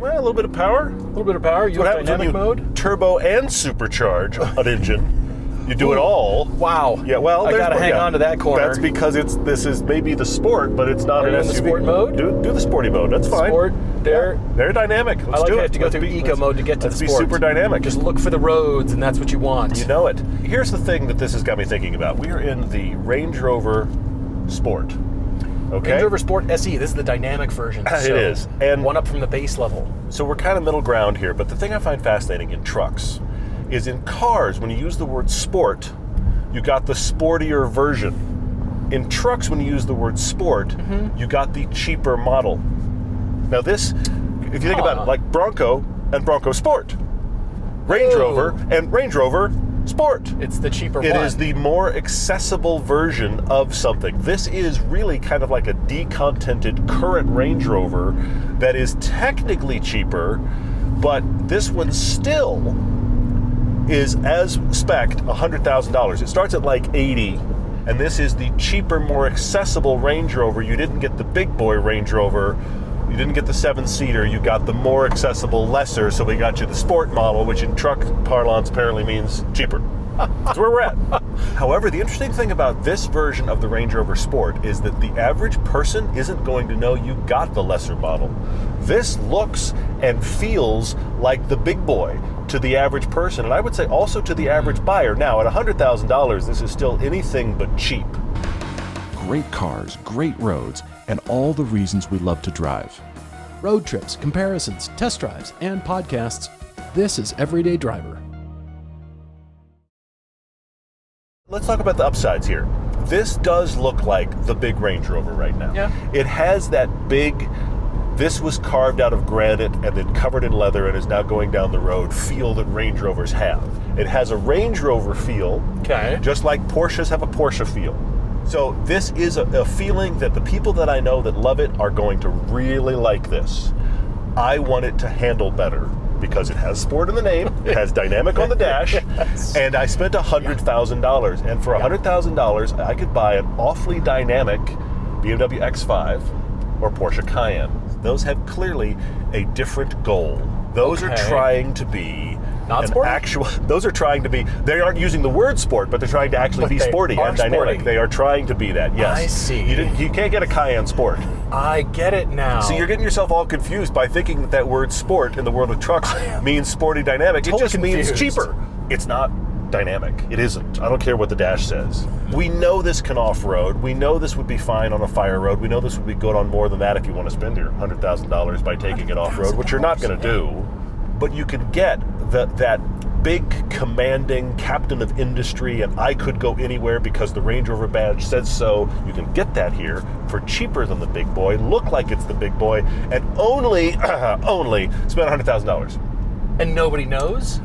Well, a little bit of power. A little bit of power. You have dynamic mode. Turbo and supercharge an engine. You do it all. Wow. Yeah, well, I gotta hang on to that corner. That's because this is maybe the sport, but it's not Are an you SUV. in the sport mode? Do the sporty mode. That's fine. Sport. They're dynamic. Let's I like do how you it. have to go through eco mode to get to the sport. Let's be super dynamic. Just look for the roads, and that's what you want. You know it. Here's the thing that this has got me thinking about. We are in the Range Rover Sport. Okay. Range Rover Sport SE. This is the dynamic version. It is. And one up from the base level. So we're kind of middle ground here, but the thing I find fascinating in trucks is in cars, when you use the word sport, you got the sportier version. In trucks, when you use the word sport, you got the cheaper model. Now this, if you think about it, like Bronco and Bronco Sport, Range Rover and Range Rover Sport. It's the cheaper one. It is the more accessible version of something. This is really kind of like a decontented current Range Rover that is technically cheaper, but this one still is as spec'd $100,000. It starts at like 80, and this is the cheaper, more accessible Range Rover. You didn't get the big boy Range Rover. You didn't get the 7-seater. You got the more accessible, lesser, so we got you the sport model, which in truck parlance apparently means cheaper. That's where we're at. However, the interesting thing about this version of the Range Rover Sport is that the average person isn't going to know you got the lesser model. This looks and feels like the big boy to the average person, and I would say also to the average buyer. Now, at $100,000, this is still anything but cheap. Great cars, great roads, and all the reasons we love to drive. Road trips, comparisons, test drives, and podcasts. This is Everyday Driver. Let's talk about the upsides here. This does look like the big Range Rover right now. Yeah. It has that big, this was carved out of granite and then covered in leather and is now going down the road feel that Range Rovers have. It has a Range Rover feel, just like Porsches have a Porsche feel. So this is a feeling that the people that I know that love it are going to really like this. I want it to handle better because it has sport in the name, it has dynamic on the dash, and I spent $100,000. And for $100,000, I could buy an awfully dynamic BMW X5 or Porsche Cayenne. Those have clearly a different goal. Those are trying to be not sporty? Those are trying to be, they aren't using the word sport, but they're trying to actually be sporty and dynamic. They are trying to be that, yes. I see. You can't get a Cayenne Sport. I get it now. So you're getting yourself all confused by thinking that that word sport in the world of trucks means sporty dynamic. Totally it just confused. means cheaper. It's not dynamic. It isn't. I don't care what the dash says. We know this can off-road. We know this would be fine on a fire road. We know this would be good on more than that if you want to spend your $100,000 by taking it off-road, which you're not going to do. But you can get that big, commanding captain of industry, and I could go anywhere because the Range Rover badge says so. You can get that here for cheaper than the big boy, look like it's the big boy, and only spend $100,000. And nobody knows?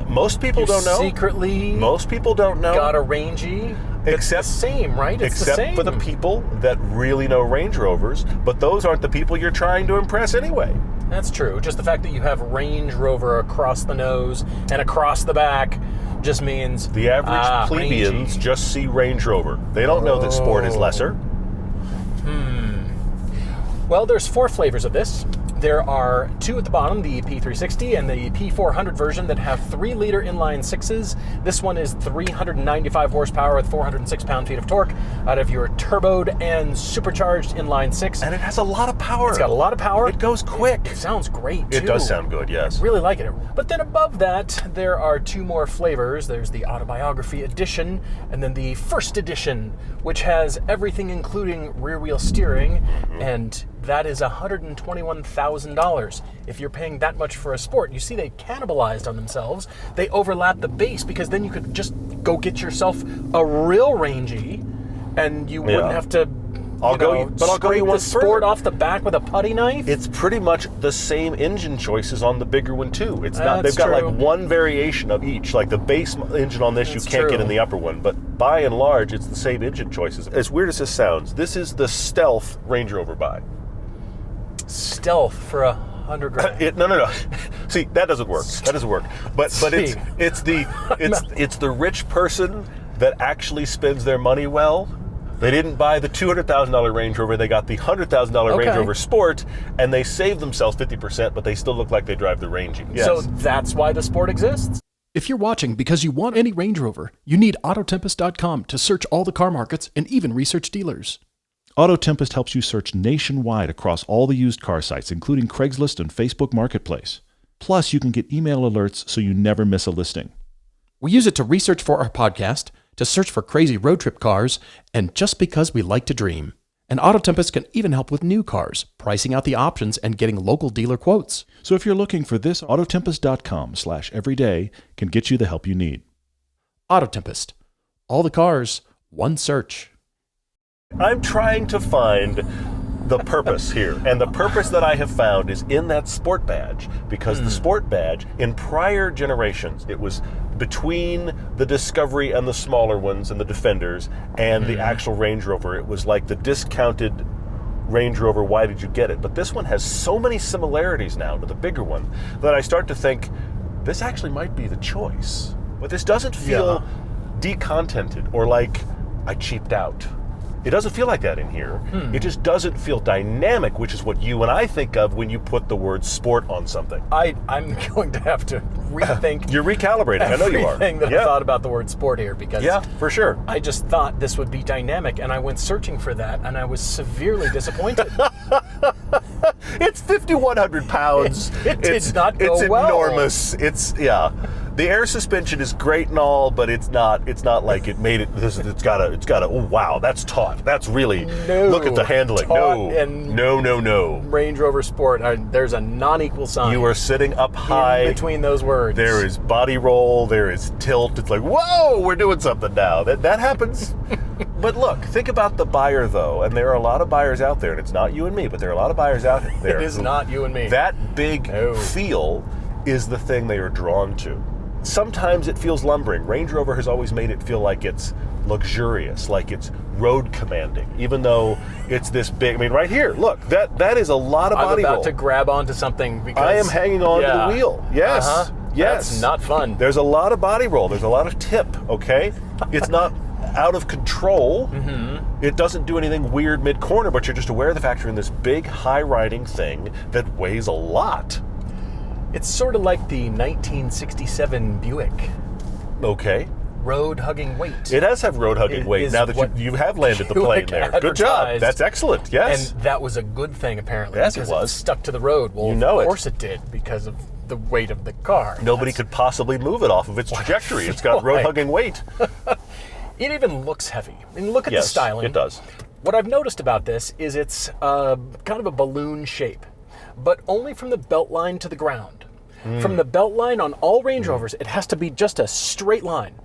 Most people don't know. Secretly, most people don't know. Got a Rangy. Except it's the same, right? It's except the same. for the people that really know Range Rovers, but those aren't the people you're trying to impress anyway. That's true. Just the fact that you have Range Rover across the nose and across the back just means the average plebeians rangy. just see Range Rover. They don't know that sport is lesser. Well, there's 4 flavors of this. There are 2 at the bottom, the P360 and the P400 version that have 3-liter inline 6s. This one is 395 horsepower with 406 pound-feet of torque out of your turboed and supercharged inline 6. And it has a lot of power. It's got a lot of power. It goes quick. It sounds great, too. It does sound good, yes. Really like it. But then above that, there are 2 more flavors. There's the Autobiography Edition and then the First Edition, which has everything including rear-wheel steering, and that is $121,000. If you're paying that much for a Sport, you see they cannibalized on themselves. They overlap the base because then you could just go get yourself a real Rangy, and you wouldn't have to. I'll go you one Sport further. Off the back with a putty knife. It's pretty much the same engine choices on the bigger one too. It's not. That's They've got true. like one variation of each. Like the base engine on this, That's you can't true. get in the upper one. But by and large, it's the same engine choices. As weird as this sounds, this is the stealth Range Rover buy. Stealth for $100,000. No. See, that doesn't work. That doesn't work. But it's the rich person that actually spends their money well They didn't buy the $200,000 Range Rover. They got the $100,000 Range Rover Sport, and they saved themselves 50%, but they still look like they drive the Range. Yes. So that's why the Sport exists? If you're watching because you want any Range Rover, you need Autotempest.com to search all the car markets and even research dealers. AutoTempest helps you search nationwide across all the used car sites, including Craigslist and Facebook Marketplace. Plus, you can get email alerts so you never miss a listing. We use it to research for our podcast, to search for crazy road trip cars, and just because we like to dream. And Autotempest can even help with new cars, pricing out the options and getting local dealer quotes. So if you're looking for this, Autotempest.com/everyday can get you the help you need. Autotempest. All the cars, one search. I'm trying to find the purpose here, and the purpose that I have found is in that Sport badge, because the Sport badge, in prior generations, it was between the Discovery and the smaller ones and the Defenders and the actual Range Rover. It was like the discounted Range Rover, why did you get it? But this one has so many similarities now to the bigger one that I start to think this actually might be the choice. But this doesn't feel decontented or like I cheaped out. It doesn't feel like that in here. It just doesn't feel dynamic, which is what you and I think of when you put the word sport on something. I'm going to have to rethink. You're recalibrating. I know you are. Everything that I thought about the word sport here, because for sure. I just thought this would be dynamic, and I went searching for that, and I was severely disappointed. It's 5,100 pounds. It did not go It's well. enormous. The air suspension is great and all, but it's not like it made it. It's got a. Oh wow, that's taut. That's really. Look at the handling. No. Range Rover Sport. There's a non-equal sign. You are sitting up high in between those words. There is body roll. There is tilt. It's like, whoa, we're doing something now. That happens. But look, think about the buyer though, and there are a lot of buyers out there, and it's not you and me, but there are a lot of buyers out there. It is not you and me. That big feel is the thing they are drawn to. Sometimes it feels lumbering. Range Rover has always made it feel like it's luxurious, like it's road commanding, even though it's this big. I mean, right here, look, that is a lot of body roll. I'm about to grab onto something because I am hanging on to the wheel. Yes, yes. That's not fun. There's a lot of body roll. There's a lot of tip, okay? It's not out of control. It doesn't do anything weird mid-corner, but you're just aware of the fact you're in this big, high-riding thing that weighs a lot. It's sort of like the 1967 Buick. Okay. Road-hugging weight. It does have road-hugging weight, now that you have landed the plane there. Good job. That's excellent, yes. And that was a good thing, apparently. Yes, it because was. Stuck to the road. Well, of course it did, because of the weight of the car. Nobody could possibly move it off of its trajectory. It's got road-hugging weight. It even looks heavy. I mean, look at the styling. It does. What I've noticed about this is it's kind of a balloon shape, but only from the belt line to the ground. From the belt line on all Range Rovers, it has to be just a straight line,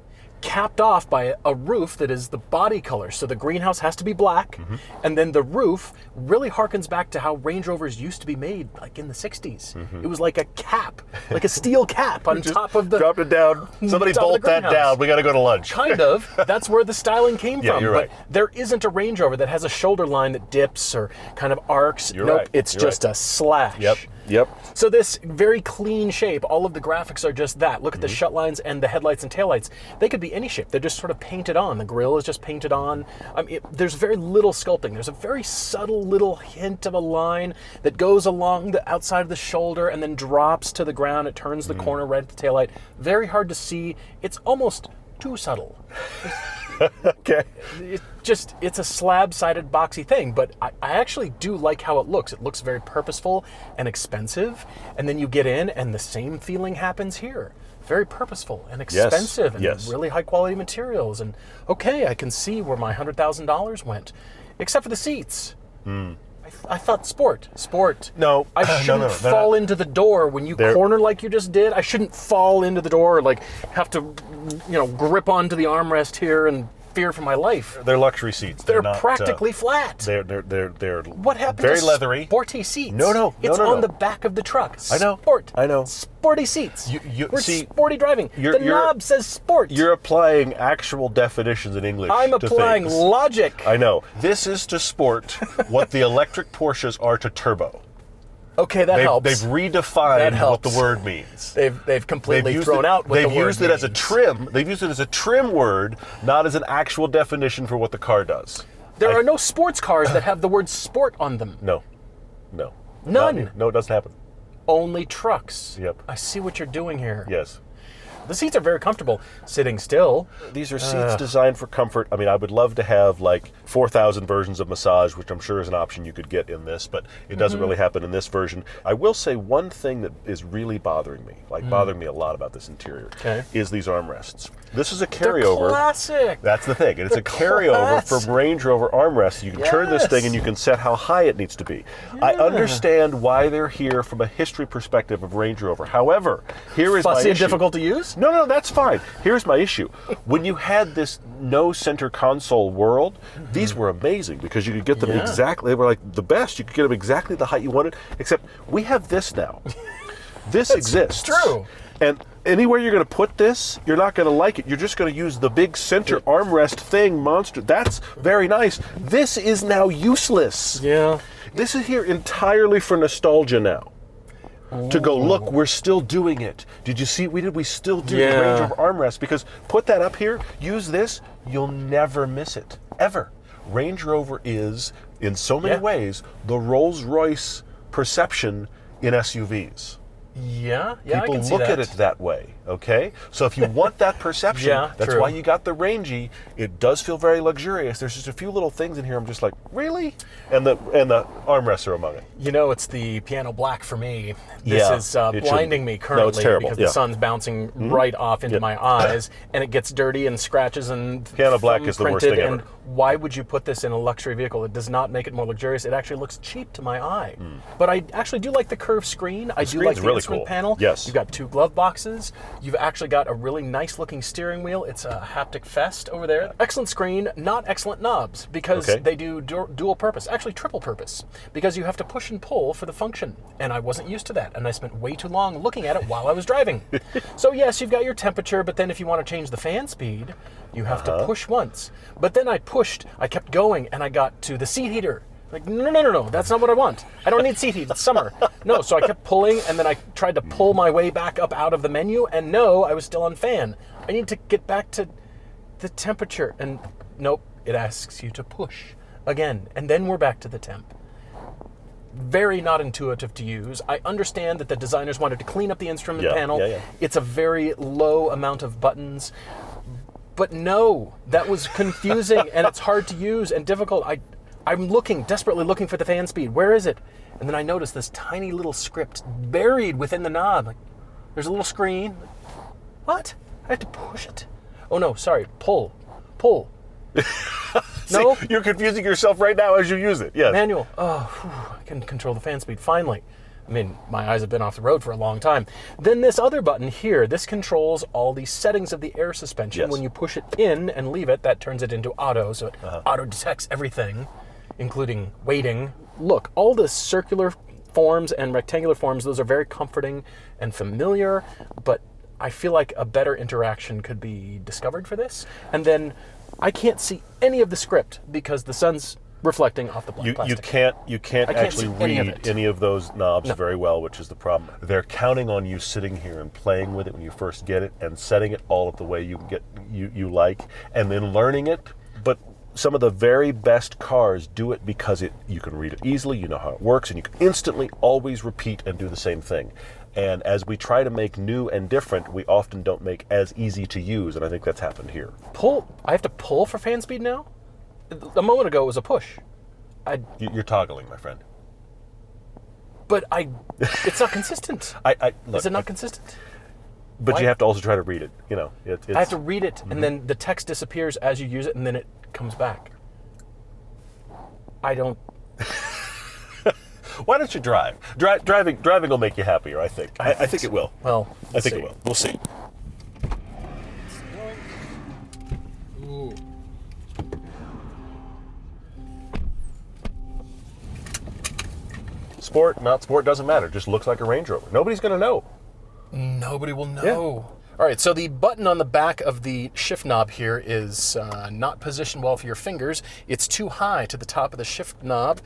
capped off by a roof that is the body color. So the greenhouse has to be black, and then the roof really harkens back to how Range Rovers used to be made, like in the 60s. It was like a cap, like a steel cap on top of the... Dropped it down. Somebody bolt that down. We got to go to lunch. Kind of. That's where the styling came from. You're right. But there isn't a Range Rover that has a shoulder line that dips or kind of arcs. You're right. It's just a slash. Yep. So this very clean shape, all of the graphics are just that. Look at the shut lines and the headlights and taillights. They could be any shape. They're just sort of painted on. The grille is just painted on. There's very little sculpting. There's a very subtle little hint of a line that goes along the outside of the shoulder and then drops to the ground. It turns the corner right at the taillight. Very hard to see. It's almost too subtle. Okay. It's a slab-sided boxy thing, but I actually do like how it looks. It looks very purposeful and expensive, and then you get in and the same feeling happens here. Very purposeful and expensive and really high-quality materials. And okay, I can see where my $100,000 went, except for the seats. I thought sport. No. I shouldn't fall into the door when you corner like you just did. I shouldn't fall into the door, like have to, grip onto the armrest here and fear for my life. They're luxury seats. They're not, practically flat. They're what happened very to leathery. Sporty seats? No. It's on the back of the truck. I know. Sport. I know. Sporty seats. We're see, sporty driving. The knob says sport. You're applying actual definitions in English. I'm applying logic. I know. This is to sport what the electric Porsches are to turbo. Okay, that helps. They've redefined what the word means. They've completely thrown out what the word means. They've used it as a trim. They've used it as a trim word, not as an actual definition for what the car does. There are no sports cars that have the word sport on them. No. None. No, it doesn't happen. Only trucks. Yep. I see what you're doing here. Yes. The seats are very comfortable sitting still. These are seats designed for comfort. I mean, I would love to have like 4,000 versions of massage, which I'm sure is an option you could get in this, but it doesn't really happen in this version. I will say one thing that is really bothering me, bothering me a lot about this interior, is these armrests. This is a carryover. They're classic. That's the thing. And it's a carryover from Range Rover armrests. You can turn this thing and you can set how high it needs to be. I understand why they're here from a history perspective of Range Rover. However, here is my issue. Fussy and difficult to use? No, that's fine. Here's my issue. When you had this no center console world, these were amazing because you could get them exactly, they were like the best. You could get them exactly the height you wanted, except we have this now. This exists. True. And anywhere you're going to put this, you're not going to like it. You're just going to use the big center armrest thing, monster. That's very nice. This is now useless. Yeah. This is here entirely for nostalgia now. To go, look, we're still doing it. Did you see what we did? We still do the Range Rover armrest, because put that up here, use this, you'll never miss it, ever. Range Rover is, in so many ways, the Rolls-Royce perception in SUVs. Yeah, People I can see look that. at it that way, okay? So if you want that perception, that's true. why you got the Rangy. It does feel very luxurious. There's just a few little things in here I'm just like, really? And the armrests are among it. You know, it's the piano black for me. This is blinding me currently, No, it's terrible. because the sun's bouncing right off into my eyes, and it gets dirty and scratches and Piano black is the worst thing ever. And why would you put this in a luxury vehicle? It does not make it more luxurious. It actually looks cheap to my eye. But I actually do like the curved screen. I do like the really instrument cool. panel. Yes. You've got 2 glove boxes. You've actually got a really nice looking steering wheel. It's a haptic fest over there. Excellent screen, not excellent knobs, because they do dual purpose, actually triple purpose, because you have to push and pull for the function. And I wasn't used to that, and I spent way too long looking at it while I was driving. So yes, you've got your temperature, but then if you want to change the fan speed, you have to push once. But then I kept going, and I got to the seat heater. Like, no, that's not what I want. I don't need seat heat, it's summer. No, so I kept pulling, and then I tried to pull my way back up out of the menu, and no, I was still on fan. I need to get back to the temperature, and nope, it asks you to push again, and then we're back to the temp. Very not intuitive to use. I understand that the designers wanted to clean up the instrument panel. It's a very low amount of buttons, but no, that was confusing, and it's hard to use and difficult. I'm desperately looking for the fan speed. Where is it? And then I noticed this tiny little script buried within the knob. Like, there's a little screen. What? I have to push it? Oh no, sorry, pull. No? See, you're confusing yourself right now as you use it, yes. Manual. I can control the fan speed, finally. I mean, my eyes have been off the road for a long time. Then this other button here, this controls all the settings of the air suspension. Yes. When you push it in and leave it, that turns it into auto, so it auto detects everything, including weighting. Look, all the circular forms and rectangular forms, those are very comforting and familiar, but I feel like a better interaction could be discovered for this. And then I can't see any of the script because the sun's reflecting off the black plastic. You can't actually read any of those knobs very well, which is the problem. They're counting on you sitting here and playing with it when you first get it and setting it all up the way you like, and then learning it. But some of the very best cars do it because you can read it easily, you know how it works, and you can instantly always repeat and do the same thing. And as we try to make new and different, we often don't make as easy to use, and I think that's happened here. I have to pull for fan speed now? A moment ago it was a push. You're toggling, my friend. But it's not consistent. Look, is it not consistent? But you have to also try to read it. You know, I have to read it, and then the text disappears as you use it, and then it comes back. I don't. Why don't you drive? Driving will make you happier, I think. I think it will. Well, I think it will. We'll see. Ooh. Sport, not sport, doesn't matter. Just looks like a Range Rover. Nobody's going to know. Nobody will know. Yeah. All right, so the button on the back of the shift knob here is not positioned well for your fingers. It's too high to the top of the shift knob,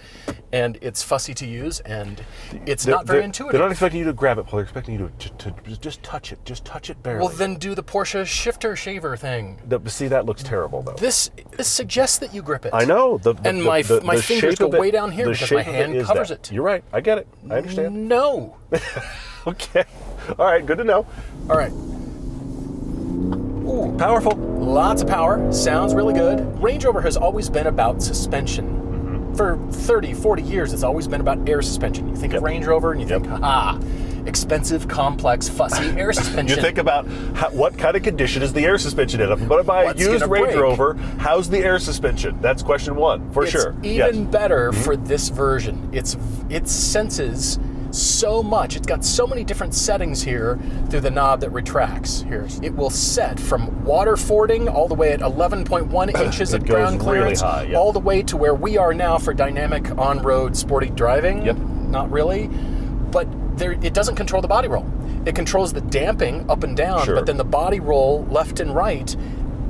and it's fussy to use, and it's not very intuitive. They're not expecting you to grab it, Paul. They're expecting you to just touch it. Just touch it barely. Well, then do the Porsche shifter shaver thing. See, that looks terrible, though. This suggests that you grip it. I know. My fingers go way down here because my hand covers it. You're right. I get it. I understand. No. Okay. All right. Good to know. All right. Ooh, powerful. Lots of power. Sounds really good. Range Rover has always been about suspension. For 30, 40 years, it's always been about air suspension. You think of Range Rover and you think, expensive, complex, fussy air suspension. You think about what kind of condition is the air suspension in? If I'm going to buy a used Range Rover, how's the air suspension? That's question one, for sure. It's even better for this version. It senses so much. It's got so many different settings here through the knob that retracts. Here, it will set from water fording all the way at 11.1 inches of ground clearance, really high, all the way to where we are now for dynamic on-road sporty driving. Yep. Not really, but it doesn't control the body roll. It controls the damping up and down, but then the body roll left and right,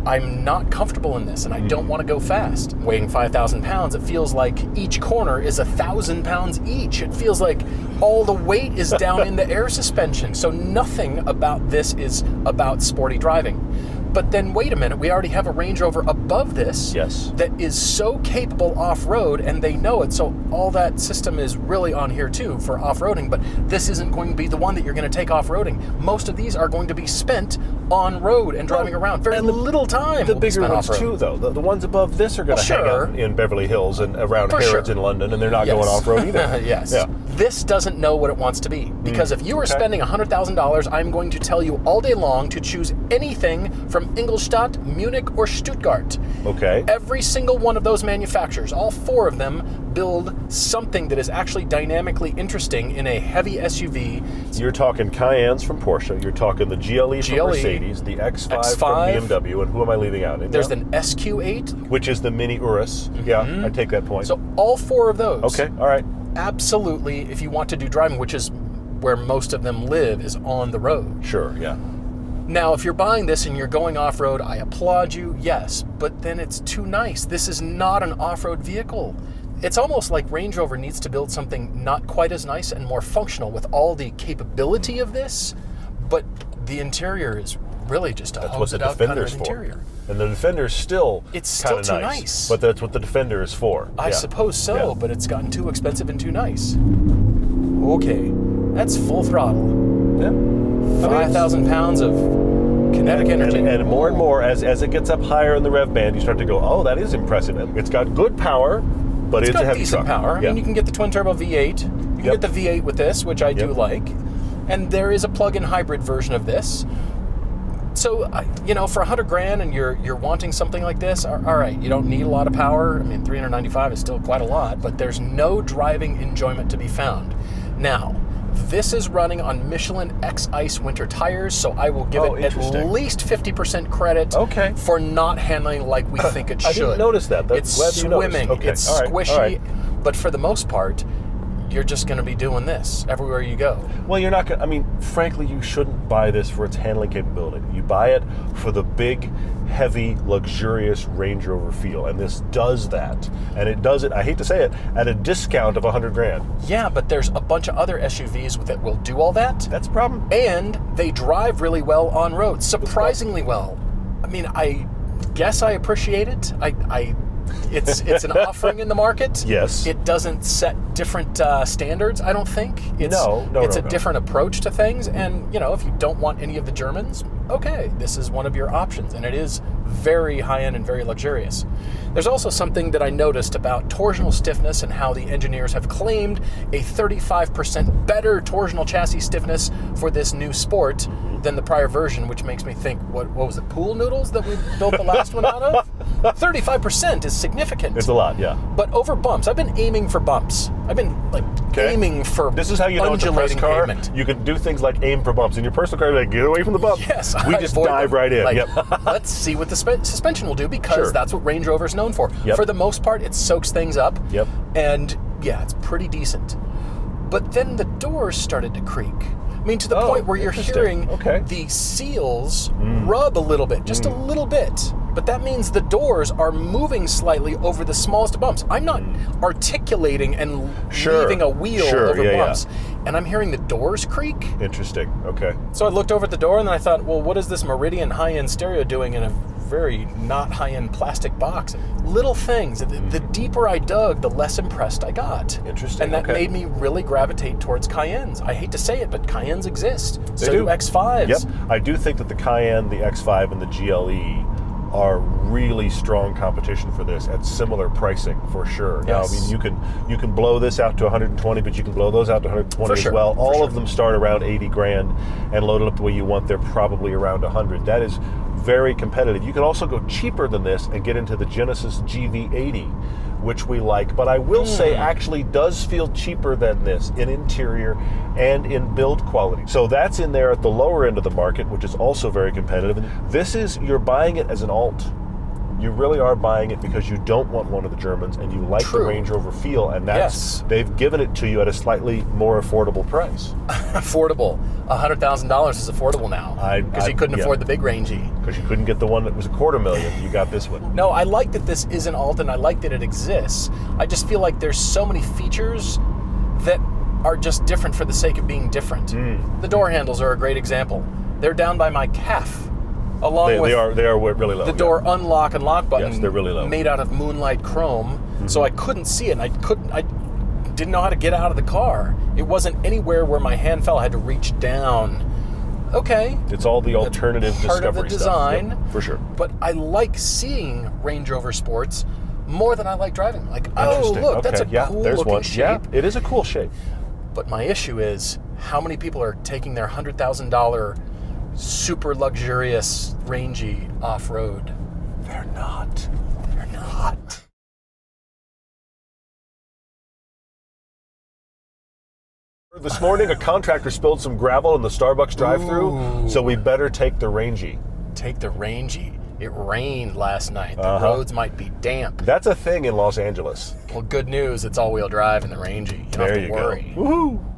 I'm not comfortable in this, and I don't want to go fast. Weighing 5,000 pounds, it feels like each corner is 1,000 pounds each. It feels like all the weight is down in the air suspension. So nothing about this is about sporty driving. But then wait a minute, we already have a Range Rover above this that is so capable off-road, and they know it, so all that system is really on here too for off-roading, but this isn't going to be the one that you're going to take off-roading. Most of these are going to be spent on-road and driving around. Very little time The bigger ones off-road. too, though. The ones above this are going to hang out in Beverly Hills and around Harrods in London, and they're not going off-road either. Yes. Yeah. This doesn't know what it wants to be, because if you are spending $100,000, I'm going to tell you all day long to choose anything from Ingolstadt, Munich, or Stuttgart. Okay. Every single one of those manufacturers, all four of them, build something that is actually dynamically interesting in a heavy SUV. You're talking Cayennes from Porsche. You're talking the GLE from Mercedes, the X5 from BMW, and who am I leaving out? There's an SQ8, which is the mini Urus. Yeah, I take that point. So all four of those. Okay. All right. Absolutely, if you want to do driving, which is where most of them live, is on the road. Sure. Yeah. Now, if you're buying this and you're going off-road, I applaud you, yes, but then it's too nice. This is not an off-road vehicle. It's almost like Range Rover needs to build something not quite as nice and more functional with all the capability of this, but the interior is really just a hose-it-out kind of interior. And the Defender's still it's still too nice. But that's what the Defender is for. I suppose so, but it's gotten too expensive and too nice. Okay, that's full throttle. Yeah. 5,000 pounds of kinetic energy. And more and more, as it gets up higher in the rev band, you start to go, oh, that is impressive. It's got good power, but it's a heavy decent truck. Power. I mean, you can get the twin-turbo V8. You can get the V8 with this, which I do like. And there is a plug-in hybrid version of this. So, for $100,000 and you're wanting something like this, all right, you don't need a lot of power. I mean, $395 is still quite a lot, but there's no driving enjoyment to be found. Now, this is running on Michelin X-Ice winter tires, so I will give it at least 50% credit for not handling like we think it should. I didn't notice that. It's swimming, it's squishy, but for the most part, you're just going to be doing this everywhere you go. Well, you're not going to, I mean, frankly, you shouldn't buy this for its handling capability. You buy it for the big, heavy, luxurious Range Rover feel, and this does that. And it does it, I hate to say it, at a discount of $100,000. Yeah, but there's a bunch of other SUVs that will do all that. That's a problem. And they drive really well on road, surprisingly well. I mean, I guess I appreciate it. It's an offering in the market. Yes. It doesn't set different standards, I don't think. It's a different approach to things. And, if you don't want any of the Germans, okay, this is one of your options. And it is very high-end and very luxurious. There's also something that I noticed about torsional stiffness and how the engineers have claimed a 35% better torsional chassis stiffness for this new Sport than the prior version, which makes me think, what was it, pool noodles that we built the last one out of? 35% is significant. It's a lot, yeah. But over bumps, I've been aiming for bumps. I've been aiming for This is how you know it's a press car. Pavement. You can do things like aim for bumps. In your personal car, you're like, get away from the bump. Yes, we just dive right in. Let's see what the suspension will do, because that's what Range Rover's known for. For the most part, it soaks things up. And yeah, it's pretty decent. But then the doors started to creak. I mean, to the point where you're interesting. hearing the seals rub a little bit, just a little bit. But that means the doors are moving slightly over the smallest bumps. I'm not articulating and leaving a wheel over bumps. And I'm hearing the doors creak. Interesting. Okay. So I looked over at the door and then I thought, well, what is this Meridian high-end stereo doing in a very not high-end plastic box? Little things. The deeper I dug, the less impressed I got. Interesting. And that made me really gravitate towards Cayennes. I hate to say it, but Cayennes exist. They so do X5s. Yep. I do think that the Cayenne, the X5, and the GLE are really strong competition for this at similar pricing for sure. Now, I mean, you can blow this out to 120, but you can blow those out to 120 as well. All of them start around 80 grand, and loaded up the way you want, they're probably around 100. That is very competitive. You can also go cheaper than this and get into the Genesis GV80, which we like, but I will say actually does feel cheaper than this in interior and in build quality. So that's in there at the lower end of the market, which is also very competitive. This is, you're buying it as an alt. You really are buying it because you don't want one of the Germans and you like the Range Rover feel, and that's they've given it to you at a slightly more affordable price. Affordable. $100,000 is affordable now because you couldn't afford the big Rangey. Because you couldn't get the one that was $250,000. You got this one. No, I like that this is an alt and I like that it exists. I just feel like there's so many features that are just different for the sake of being different. The door handles are a great example. They're down by my calf. Along with they are really low. The door unlock and lock button. Yes, they're really low. Made out of moonlight chrome, so I couldn't see it. And I didn't know how to get out of the car. It wasn't anywhere where my hand fell. I had to reach down. Okay. It's all the alternative part discovery of the design, stuff. Yep, for sure. But I like seeing Range Rover Sports more than I like driving. Like, oh look, that's a cool looking shape. Yeah, it is a cool shape. But my issue is how many people are taking their $100,000 super luxurious Rangey off-road. They're not. They're not. This morning, a contractor spilled some gravel in the Starbucks drive-thru, so we better take the Rangey. Take the Rangey. It rained last night. The roads might be damp. That's a thing in Los Angeles. Well, good news. It's all-wheel drive in the Rangey. You don't have to worry. Woohoo!